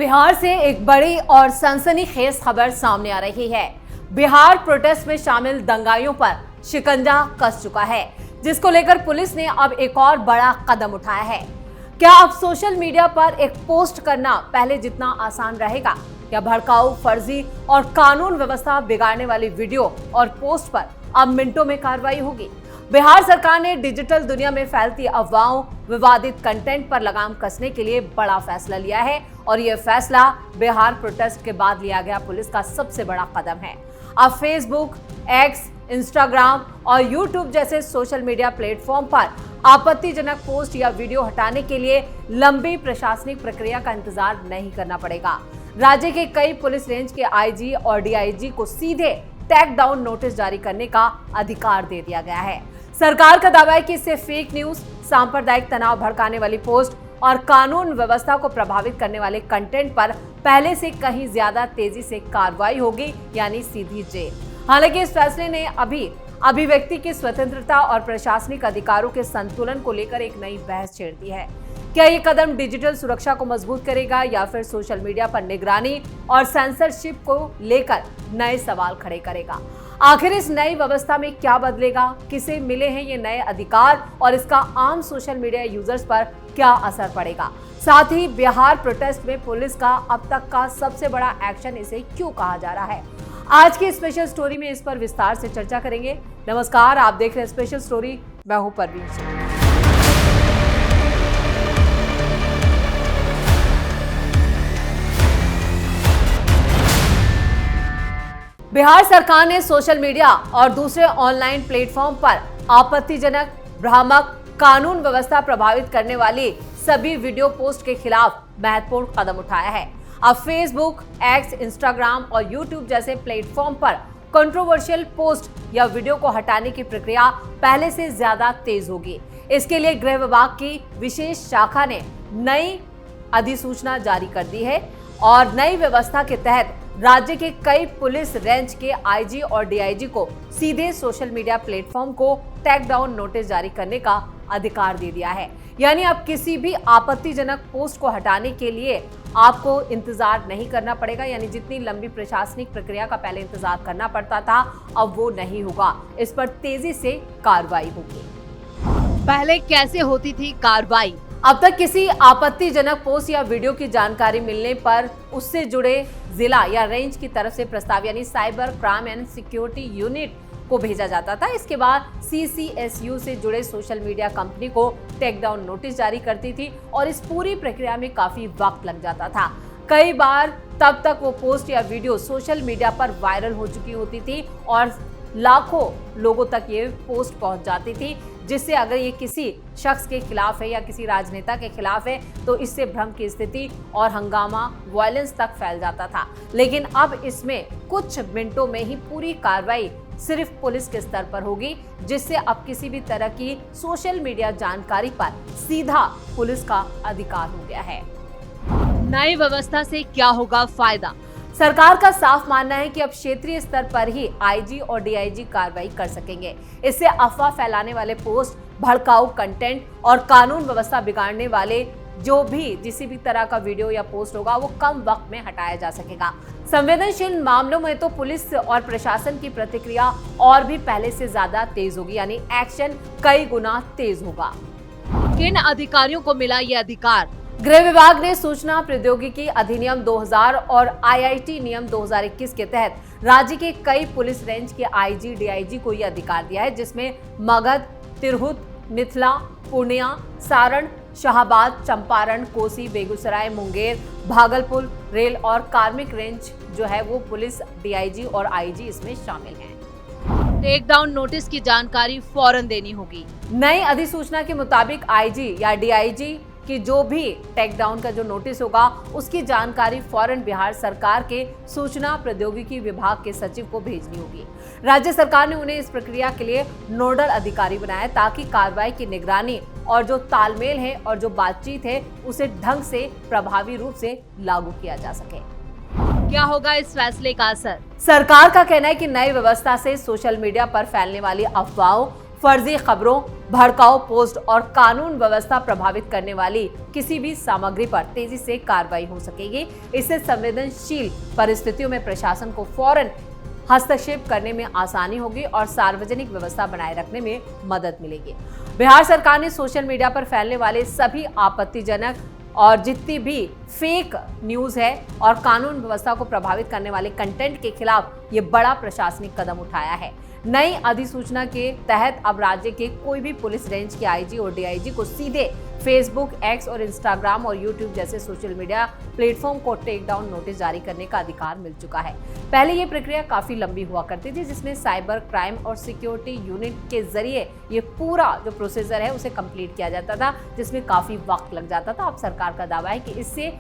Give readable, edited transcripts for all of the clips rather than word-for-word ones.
बिहार से एक बड़ी और सनसनीखेज खबर सामने आ रही है। बिहार प्रोटेस्ट में शामिल दंगाइयों पर शिकंजा कस चुका है, जिसको लेकर पुलिस ने अब एक और बड़ा कदम उठाया है। क्या अब सोशल मीडिया पर एक पोस्ट करना पहले जितना आसान रहेगा? क्या भड़काऊ, फर्जी और कानून व्यवस्था बिगाड़ने वाली वीडियो और पोस्ट पर अब मिनटों में कार्रवाई होगी? बिहार सरकार ने डिजिटल दुनिया में फैलती अफवाहों, विवादित कंटेंट पर लगाम कसने के लिए बड़ा फैसला लिया है और यह फैसला बिहार प्रोटेस्ट के बाद लिया गया पुलिस का सबसे बड़ा कदम है। अब फेसबुक, एक्स, इंस्टाग्राम और यूट्यूब जैसे सोशल मीडिया प्लेटफॉर्म पर आपत्तिजनक पोस्ट या वीडियो हटाने के लिए लंबी प्रशासनिक प्रक्रिया का इंतजार नहीं करना पड़ेगा। राज्य के कई पुलिस रेंज के आईजी और डीआईजी को सीधे टैग डाउन नोटिस जारी करने का अधिकार दे दिया गया है। सरकार का दावा है कि इससे फेक न्यूज, सांप्रदायिक तनाव भड़काने वाली पोस्ट और कानून व्यवस्था को प्रभावित करने वाले कंटेंट पर पहले से कहीं ज्यादा तेजी से कार्रवाई होगी, यानी सीधी जेल। हालांकि इस फैसले ने अभी अभिव्यक्ति की स्वतंत्रता और प्रशासनिक अधिकारों के संतुलन को लेकर एक नई बहस छेड़ दी है। क्या ये कदम डिजिटल सुरक्षा को मजबूत करेगा या फिर सोशल मीडिया पर निगरानी और सेंसरशिप को लेकर नए सवाल खड़े करेगा? आखिर इस नई व्यवस्था में क्या बदलेगा? किसे मिले हैं ये नए अधिकार और इसका आम सोशल मीडिया यूजर्स पर क्या असर पड़ेगा? साथ ही बिहार प्रोटेस्ट में पुलिस का अब तक का सबसे बड़ा एक्शन इसे क्यों कहा जा रहा है? आज की स्पेशल स्टोरी में इस पर विस्तार से चर्चा करेंगे। नमस्कार, आप देख रहे हैं स्पेशल स्टोरी। मैं हूं परवीन सिंह। बिहार सरकार ने सोशल मीडिया और दूसरे ऑनलाइन प्लेटफॉर्म पर आपत्तिजनक, भ्रामक, कानून व्यवस्था प्रभावित करने वाली सभी वीडियो पोस्ट के खिलाफ महत्वपूर्ण कदम उठाया है। अब फेसबुक, एक्स, इंस्टाग्राम और यूट्यूब जैसे प्लेटफॉर्म पर कंट्रोवर्शियल पोस्ट या वीडियो को हटाने की प्रक्रिया पहले से ज्यादा तेज होगी। इसके लिए गृह विभाग की विशेष शाखा ने नई अधिसूचना जारी कर दी है और नई व्यवस्था के तहत राज्य के कई पुलिस रेंज के आईजी और डीआईजी को सीधे सोशल मीडिया प्लेटफॉर्म को टैग डाउन नोटिस जारी करने का अधिकार दे दिया है। यानी अब किसी भी आपत्तिजनक पोस्ट को हटाने के लिए आपको इंतजार नहीं करना पड़ेगा। यानी जितनी लंबी प्रशासनिक प्रक्रिया का पहले इंतजार करना पड़ता था, अब वो नहीं होगा। इस पर तेजी से कार्रवाई होगी। पहले कैसे होती थी कार्रवाई? अब तक किसी आपत्तिजनक पोस्ट या वीडियो की जानकारी मिलने पर उससे जुड़े जिला या रेंज की तरफ से प्रस्ताव यानी cyber crime and security unit को भेजा जाता था। इसके बाद सीसीएसयू से जुड़े सोशल मीडिया कंपनी को टेक डाउन नोटिस जारी करती थी और इस पूरी प्रक्रिया में काफी वक्त लग जाता था। कई बार तब तक वो पोस्ट या वीडियो सोशल मीडिया पर वायरल हो चुकी होती थी और लाखों लोगों तक ये पोस्ट पहुंच जाती थी, जिससे अगर ये किसी शख्स के खिलाफ है या किसी राजनेता के खिलाफ है तो इससे भ्रम की स्थिति और हंगामा, वायलेंस तक फैल जाता था। लेकिन अब इसमें कुछ मिनटों में ही पूरी कार्रवाई सिर्फ पुलिस के स्तर पर होगी, जिससे अब किसी भी तरह की सोशल मीडिया जानकारी पर सीधा पुलिस का अधिकार हो गया है। नई व्यवस्था से क्या होगा फायदा? सरकार का साफ मानना है कि अब क्षेत्रीय स्तर पर ही आईजी और डीआईजी कार्रवाई कर सकेंगे। इससे अफवाह फैलाने वाले पोस्ट, भड़काऊ कंटेंट और कानून व्यवस्था बिगाड़ने वाले जो भी किसी भी तरह का वीडियो या पोस्ट होगा वो कम वक्त में हटाया जा सकेगा। संवेदनशील मामलों में तो पुलिस और प्रशासन की प्रतिक्रिया और भी पहले से ज्यादा तेज होगी, यानी एक्शन कई गुना तेज होगा। किन अधिकारियों को मिला ये अधिकार? गृह विभाग ने सूचना प्रौद्योगिकी अधिनियम 2000 और आईआईटी नियम 2021 के तहत राज्य के कई पुलिस रेंज के आईजी, डीआईजी को यह अधिकार दिया है, जिसमें मगध, तिरहुत, मिथिला, पूर्णिया, सारण, शाहबाद, चंपारण, कोसी, बेगूसराय, मुंगेर, भागलपुर, रेल और कार्मिक रेंज जो है वो पुलिस डीआईजी और आईजी इसमें शामिल हैं। टेक डाउन नोटिस की जानकारी फौरन देनी होगी। नई अधिसूचना के मुताबिक आईजी या डीआईजी कि जो भी टेक डाउन का जो नोटिस होगा उसकी जानकारी फौरन बिहार सरकार के सूचना प्रौद्योगिकी विभाग के सचिव को भेजनी होगी। राज्य सरकार ने उन्हें इस प्रक्रिया के लिए नोडल अधिकारी बनाया ताकि कार्रवाई की निगरानी और जो तालमेल है और जो बातचीत है उसे ढंग से प्रभावी रूप से लागू किया जा सके। क्या होगा इस फैसले का असर? सरकार का कहना है कि नई व्यवस्था से सोशल मीडिया पर फैलने वाली अफवाहों, फर्जी खबरों, भड़काऊ पोस्ट और कानून व्यवस्था प्रभावित करने वाली किसी भी सामग्री पर तेजी से कार्रवाई हो सकेगी। इससे संवेदनशील परिस्थितियों में प्रशासन को फौरन हस्तक्षेप करने में आसानी होगी और सार्वजनिक व्यवस्था बनाए रखने में मदद मिलेगी। बिहार सरकार ने सोशल मीडिया पर फैलने वाले सभी आपत्तिजनक और जितनी भी फेक न्यूज है और कानून व्यवस्था को प्रभावित करने वाले कंटेंट के खिलाफ ये बड़ा प्रशासनिक कदम उठाया है। नई अधिसूचना के तहत अब राज्य के कोई भी पुलिस रेंज के आईजी और डीआईजी को सीधे फेसबुक, एक्स और इंस्टाग्राम और यूट्यूब जैसे सोशल मीडिया प्लेटफॉर्म को टेक डाउन नोटिस जारी करने का अधिकार मिल चुका है। पहले ये प्रक्रिया काफी लंबी हुआ करती थी, जिसमें साइबर क्राइम और सिक्योरिटी यूनिट के जरिए ये पूरा जो प्रोसीजर है उसे कंप्लीट किया जाता था, जिसमें काफी वक्त लग जाता था। अब सरकार का दावा है कि इससे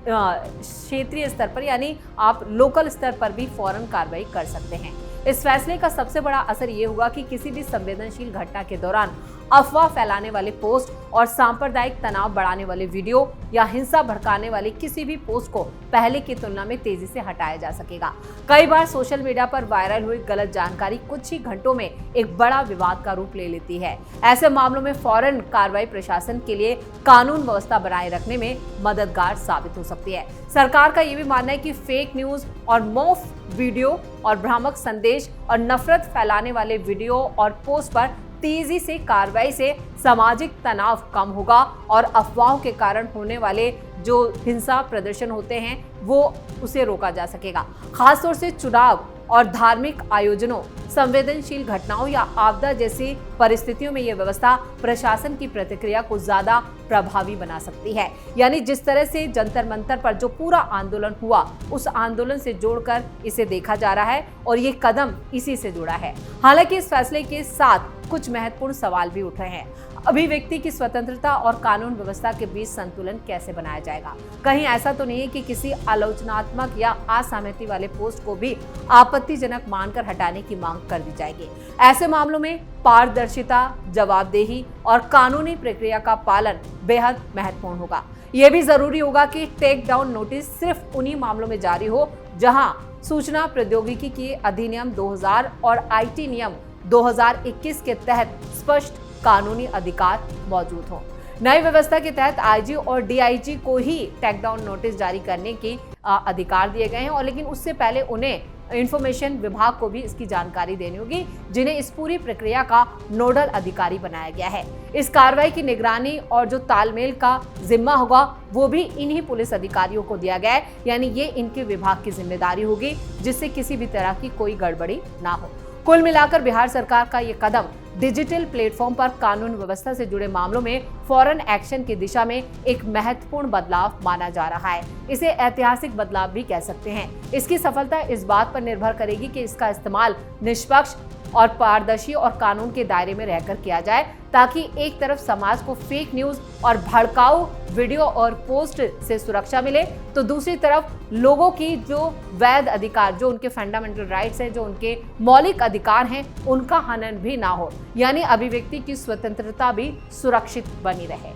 क्षेत्रीय स्तर पर यानी आप लोकल स्तर पर भी फौरन कार्रवाई कर सकते हैं। इस फैसले का सबसे बड़ा असर ये हुआ कि किसी भी संवेदनशील घटना के दौरान अफवाह फैलाने वाले पोस्ट और सांप्रदायिक तनाव बढ़ाने वाले वीडियो या हिंसा भड़काने वाले किसी भी पोस्ट को पहले की तुलना में तेजी से हटाया जा सकेगा। कई बार सोशल मीडिया पर वायरल हुई गलत जानकारी कुछ ही घंटों में एक बड़ा विवाद का रूप ले लेती है। ऐसे मामलों में फौरन कार्रवाई प्रशासन के लिए कानून व्यवस्था बनाए रखने में मददगार साबित हो सकती है। सरकार का ये भी मानना है कि फेक न्यूज और मॉफ वीडियो और भ्रामक संदेश और नफरत फैलाने वाले वीडियो और पोस्ट पर तेजी से कार्रवाई से सामाजिक तनाव कम होगा और अफवाहों के कारण होने वाले जो हिंसा प्रदर्शन होते हैं वो उसे रोका जा सकेगा। खासतौर से चुनाव और धार्मिक आयोजनों, संवेदनशील घटनाओं या आपदा जैसी परिस्थितियों में यह व्यवस्था प्रशासन की प्रतिक्रिया को ज्यादा प्रभावी बना सकती है। यानी जिस तरह से जंतर मंतर पर जो पूरा आंदोलन हुआ उस आंदोलन से जोड़कर इसे देखा जा रहा है और ये कदम इसी से जुड़ा है। हालांकि इस फैसले के साथ कुछ महत्वपूर्ण सवाल भी उठ रहे हैं। अभिव्यक्ति की स्वतंत्रता और कानून व्यवस्था के बीच संतुलन कैसे बनाया जाएगा? कहीं ऐसा तो नहीं है कि किसी आलोचनात्मक या असहमति वाले पोस्ट को भी आपत्तिजनक मानकर हटाने की मांग कर दी जाएगी? ऐसे मामलों में पारदर्शिता, जवाबदेही और कानूनी प्रक्रिया का पालन बेहद महत्वपूर्ण होगा। यह भी जरूरी होगा कि टेक डाउन नोटिस सिर्फ उन्हीं मामलों में जारी हो जहां सूचना प्रौद्योगिकी के अधिनियम 2000 और आईटी नियम 2021 के तहत स्पष्ट कानूनी अधिकार मौजूद हो। नई व्यवस्था के तहत आईजी और डीआईजी को ही टेक डाउन नोटिस जारी करने के अधिकार दिए गए हैं और लेकिन उससे पहले उन्हें इंफॉर्मेशन विभाग को भी इसकी जानकारी देनी होगी, जिन्हें इस पूरी प्रक्रिया का नोडल अधिकारी बनाया गया है। इस कार्रवाई की निगरानी और जो तालमेल का जिम्मा होगा वो भी इन्हीं पुलिस अधिकारियों को दिया गया है, यानी ये इनके विभाग की जिम्मेदारी होगी, जिससे किसी भी तरह की कोई गड़बड़ी ना हो। कुल मिलाकर बिहार सरकार का ये कदम डिजिटल प्लेटफॉर्म पर कानून व्यवस्था से जुड़े मामलों में फौरन एक्शन की दिशा में एक महत्वपूर्ण बदलाव माना जा रहा है। इसे ऐतिहासिक बदलाव भी कह सकते हैं। इसकी सफलता इस बात पर निर्भर करेगी कि इसका इस्तेमाल निष्पक्ष और पारदर्शी और कानून के दायरे में रहकर किया जाए, ताकि एक तरफ समाज को फेक न्यूज और भड़काऊ वीडियो और पोस्ट से सुरक्षा मिले, तो दूसरी तरफ लोगों की जो वैध अधिकार, जो उनके फंडामेंटल राइट्स हैं, जो उनके मौलिक अधिकार हैं, उनका हनन भी ना हो, यानी अभिव्यक्ति की स्वतंत्रता भी सुरक्षित बनी रहे।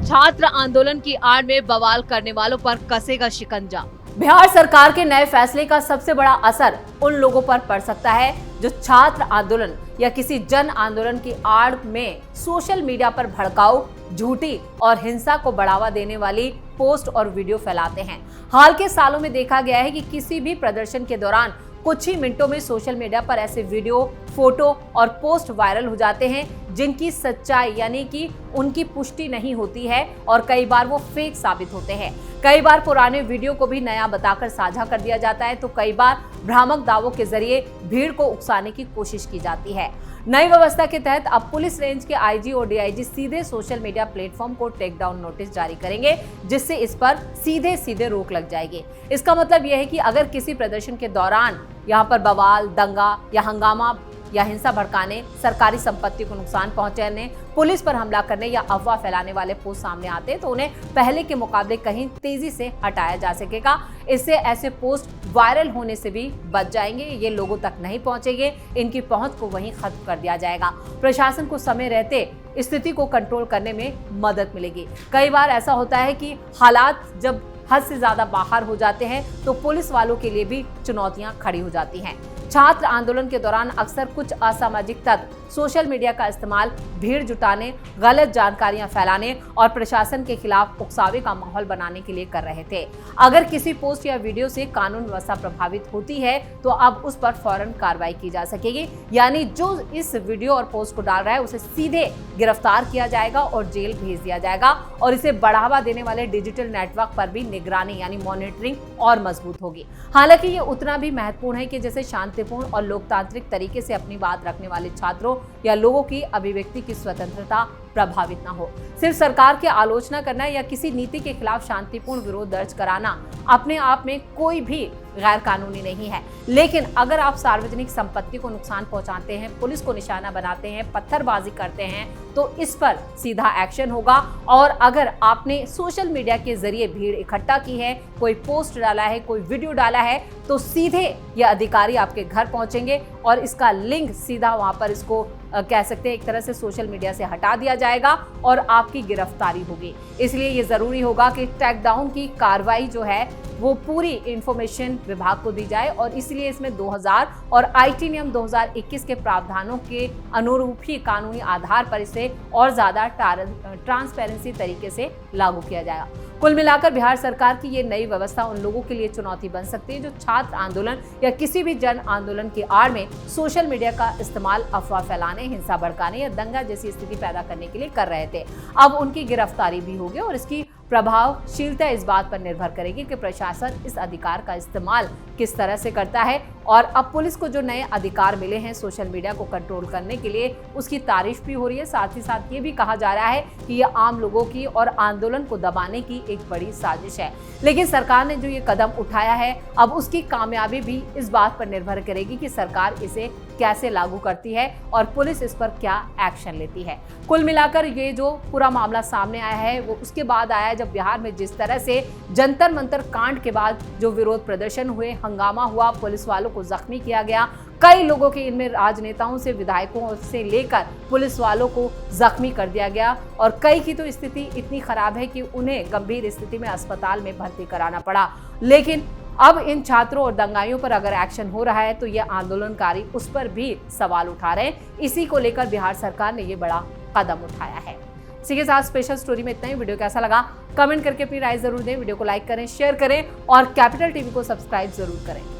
छात्र आंदोलन की आड़ में बवाल करने वालों पर कसेगा शिकंजा। बिहार सरकार के नए फैसले का सबसे बड़ा असर उन लोगों पर पड़ सकता है जो छात्र आंदोलन या किसी जन आंदोलन की आड़ में सोशल मीडिया पर भड़काऊ, झूठी और हिंसा को बढ़ावा देने वाली पोस्ट और वीडियो फैलाते हैं। हाल के सालों में देखा गया है कि किसी भी प्रदर्शन के दौरान कुछ ही मिनटों में सोशल मीडिया पर ऐसे वीडियो, फोटो और पोस्ट वायरल हो जाते हैं जिनकी सच्चाई यानी कि उनकी पुष्टि नहीं होती है और कई बार वो फेक साबित होते हैं। कई बार पुराने वीडियो को भी नया बताकर साझा कर दिया जाता है, तो कई बार भ्रामक दावों के जरिए भीड़ को उकसाने की कोशिश की जाती है। नई व्यवस्था के तहत अब पुलिस रेंज के आईजी और डीआईजी सीधे सोशल मीडिया प्लेटफॉर्म को टेक डाउन नोटिस जारी करेंगे, जिससे इस पर सीधे रोक लग जाएगी। इसका मतलब यह है कि अगर किसी प्रदर्शन के दौरान यहाँ पर बवाल, दंगा या हंगामा या हिंसा भड़काने, सरकारी संपत्ति को नुकसान पहुंचाने, पुलिस पर हमला करने या अफवाह फैलाने वाले पोस्ट सामने आते हैं, तो उन्हें पहले के मुकाबले कहीं तेजी से हटाया जा सकेगा। इससे ऐसे पोस्ट वायरल होने से भी बच जाएंगे, ये लोगों तक नहीं पहुंचेंगे, इनकी पहुंच को वहीं खत्म कर दिया जाएगा। प्रशासन को समय रहते स्थिति को कंट्रोल करने में मदद मिलेगी। कई बार ऐसा होता है कि हालात जब हद से ज्यादा बाहर हो जाते हैं तो पुलिस वालों के लिए भी चुनौतियां खड़ी हो जाती हैं। छात्र आंदोलन के दौरान अक्सर कुछ असामाजिक तत्व सोशल मीडिया का इस्तेमाल भीड़ जुटाने, गलत जानकारियां फैलाने और प्रशासन के खिलाफ उकसावे का माहौल बनाने के लिए कर रहे थे। अगर किसी पोस्ट या वीडियो से कानून व्यवस्था प्रभावित होती है तो अब उस पर फौरन कार्रवाई की जा सकेगी, यानी जो इस वीडियो और पोस्ट को डाल रहा है उसे सीधे गिरफ्तार किया जाएगा और जेल भेज दिया जाएगा। और इसे बढ़ावा देने वाले डिजिटल नेटवर्क पर भी निगरानी यानी मॉनिटरिंग और मजबूत होगी। हालांकि ये उतना भी महत्वपूर्ण है कि जैसे शांतिपूर्ण और लोकतांत्रिक तरीके से अपनी बात रखने वाले छात्रों या लोगों की अभिव्यक्ति की स्वतंत्रता प्रभावित ना हो। सिर्फ सरकार की आलोचना करना या किसी नीति के खिलाफ शांतिपूर्ण विरोध दर्ज कराना अपने आप में कोई भी गैर कानूनी नहीं है, लेकिन अगर आप सार्वजनिक संपत्ति को नुकसान पहुंचाते हैं, पुलिस को निशाना बनाते हैं, पत्थरबाजी करते हैं तो इस पर सीधा एक्शन होगा। और अगर आपने सोशल मीडिया के जरिए भीड़ इकट्ठा की है, कोई पोस्ट डाला है, कोई वीडियो डाला है तो सीधे ये अधिकारी आपके घर पहुंचेंगे और इसका लिंक सीधा वहां पर इसको कह सकते हैं एक तरह से सोशल मीडिया से हटा दिया जाएगा और आपकी गिरफ्तारी होगी। इसलिए ये जरूरी होगा कि टैकडाउन की कार्रवाई जो है वो पूरी इंफॉर्मेशन विभाग को दी जाए और इसलिए इसमें 2000 और आईटी नियम 2021 के प्रावधानों के अनुरूप ही कानूनी आधार पर इसे और ज्यादा ट्रांसपेरेंसी तरीके से लागू किया जाएगा। कुल मिलाकर बिहार सरकार की ये नई व्यवस्था उन लोगों के लिए चुनौती बन सकती है जो छात्र आंदोलन या किसी भी जन आंदोलन की आड़ में सोशल मीडिया का इस्तेमाल अफवाह फैलाने, हिंसा भड़काने या दंगा जैसी स्थिति पैदा करने के लिए कर रहे थे। अब उनकी गिरफ्तारी भी होगी और इसकी प्रभावशीलता इस बात पर निर्भर करेगी कि प्रशासन इस अधिकार का इस्तेमाल किस तरह से करता है। और अब पुलिस को जो नए अधिकार मिले हैं सोशल मीडिया को कंट्रोल करने के लिए, उसकी तारीफ भी हो रही है। साथ ही साथ ये भी कहा जा रहा है कि ये आम लोगों की और आंदोलन को दबाने की एक बड़ी साजिश है। लेकिन सरकार ने जो ये कदम उठाया है, अब उसकी कामयाबी भी इस बात पर निर्भर करेगी कि सरकार इसे कैसे लागू करती है और पुलिस इस पर क्या एक्शन लेती है। कुल मिलाकर ये जो पूरा मामला सामने आया है वो उसके बाद आया जब बिहार में जिस तरह से जंतर मंतर कांड के बाद जो विरोध प्रदर्शन हुए, हंगामा हुआ, पुलिस वालों को जख्मी किया गया, कई लोगों के इनमें राजनेताओं से, विधायकों से लेकर पुलिस वालों को जख्मी कर दिया गया और कई की तो स्थिति इतनी खराब है कि उन्हें गंभीर स्थिति में अस्पताल में भर्ती कराना पड़ा। लेकिन अब इन छात्रों और दंगाइयों पर अगर एक्शन हो रहा है तो ये आंदोलनकारी उस पर भी सवाल उठा रहे हैं। इसी को लेकर बिहार सरकार ने ये बड़ा कदम उठाया है। इसी के साथ स्पेशल स्टोरी में इतना ही। वीडियो कैसा लगा कमेंट करके अपनी राय जरूर दें, वीडियो को लाइक करें, शेयर करें और कैपिटल टीवी को सब्सक्राइब जरूर करें।